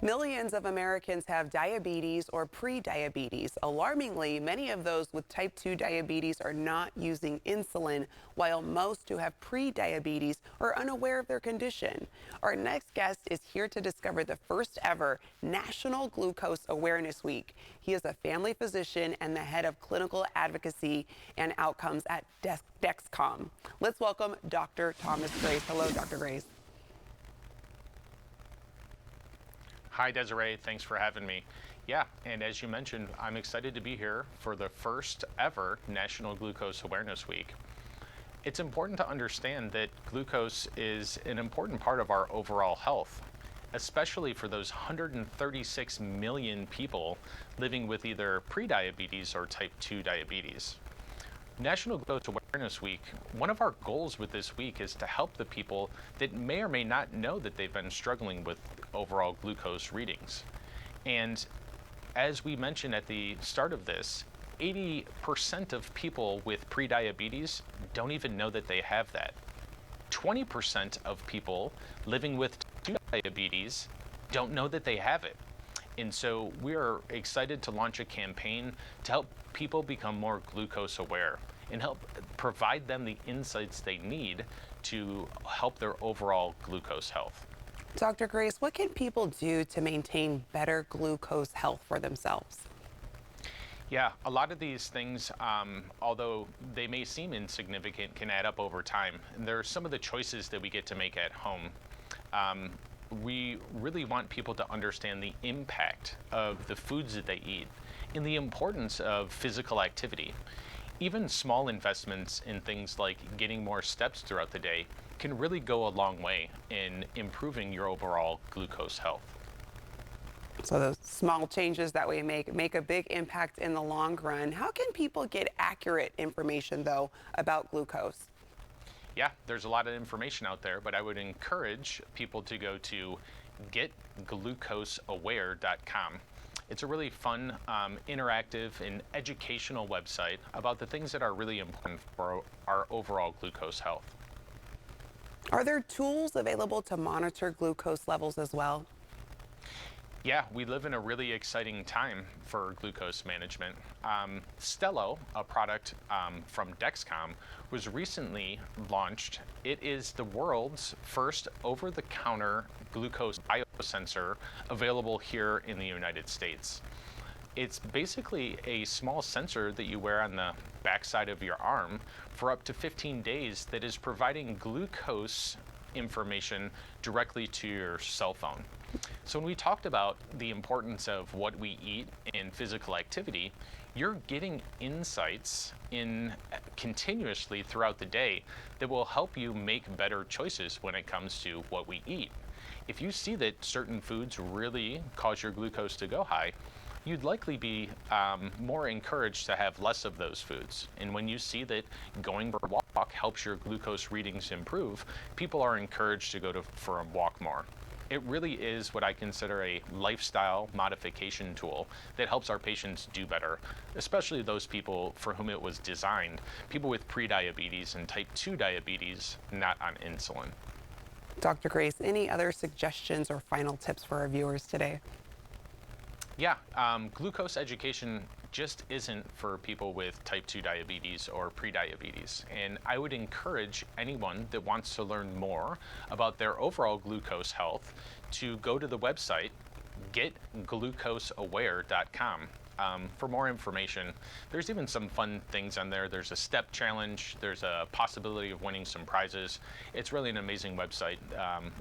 Millions of Americans have diabetes or pre-diabetes. Alarmingly, many of those with type 2 diabetes are not using insulin, while most who have pre-diabetes are unaware of their condition. Our next guest is here to discover the first ever National Glucose Awareness Week. He is a family physician and the head of clinical advocacy and outcomes at Dexcom. Let's welcome Dr. Thomas Grace. Hello, Dr. Grace. Hi, Desiree. Thanks for having me. Yeah, and as you mentioned, I'm excited to be here for the first ever National Glucose Awareness Week. It's important to understand that glucose is an important part of our overall health, especially for those 136 million people living with either prediabetes or type 2 diabetes. National Glucose Awareness Week, one of our goals with this week is to help the people that may or may not know that they've been struggling with overall glucose readings. And as we mentioned at the start of this, 80% of people with prediabetes don't even know that they have that. 20% of people living with type 2 diabetes don't know that they have it. And so we are excited to launch a campaign to help people become more glucose aware and help provide them the insights they need to help their overall glucose health. Dr. Grace, what can people do to maintain better glucose health for themselves? Yeah, a lot of these things, although they may seem insignificant, can add up over time. And there are some of the choices that we get to make at home. We really want people to understand the impact of the foods that they eat and the importance of physical activity. Even small investments in things like getting more steps throughout the day can really go a long way in improving your overall glucose health. So those small changes that we make a big impact in the long run. How can people get accurate information, though, about glucose? Yeah, there's a lot of information out there, but I would encourage people to go to getglucoseaware.com. It's a really fun, interactive, and educational website about the things that are really important for our overall glucose health. Are there tools available to monitor glucose levels as well? Yeah, we live in a really exciting time for glucose management. Stelo, a product from Dexcom, was recently launched. It is the world's first over-the-counter glucose biosensor available here in the United States. It's basically a small sensor that you wear on the backside of your arm for up to 15 days that is providing glucose information directly to your cell phone. So when we talked about the importance of what we eat and physical activity, you're getting insights in continuously throughout the day that will help you make better choices when it comes to what we eat. If you see that certain foods really cause your glucose to go high, you'd likely be more encouraged to have less of those foods. And when you see that going for a walk helps your glucose readings improve, people are encouraged to go for a walk more. It really is what I consider a lifestyle modification tool that helps our patients do better, especially those people for whom it was designed, people with prediabetes and type 2 diabetes, not on insulin. Dr. Grace, any other suggestions or final tips for our viewers today? Yeah, glucose education just isn't for people with type 2 diabetes or prediabetes. And I would encourage anyone that wants to learn more about their overall glucose health to go to the website getglucoseaware.com. For more information. There's even some fun things on there. There's a step challenge. There's a possibility of winning some prizes. It's really an amazing website,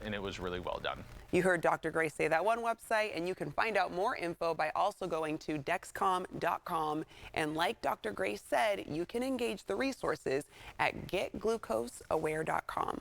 and it was really well done. You heard Dr. Grace say that one website, and you can find out more info by also going to Dexcom.com. And like Dr. Grace said, you can engage the resources at getglucoseaware.com.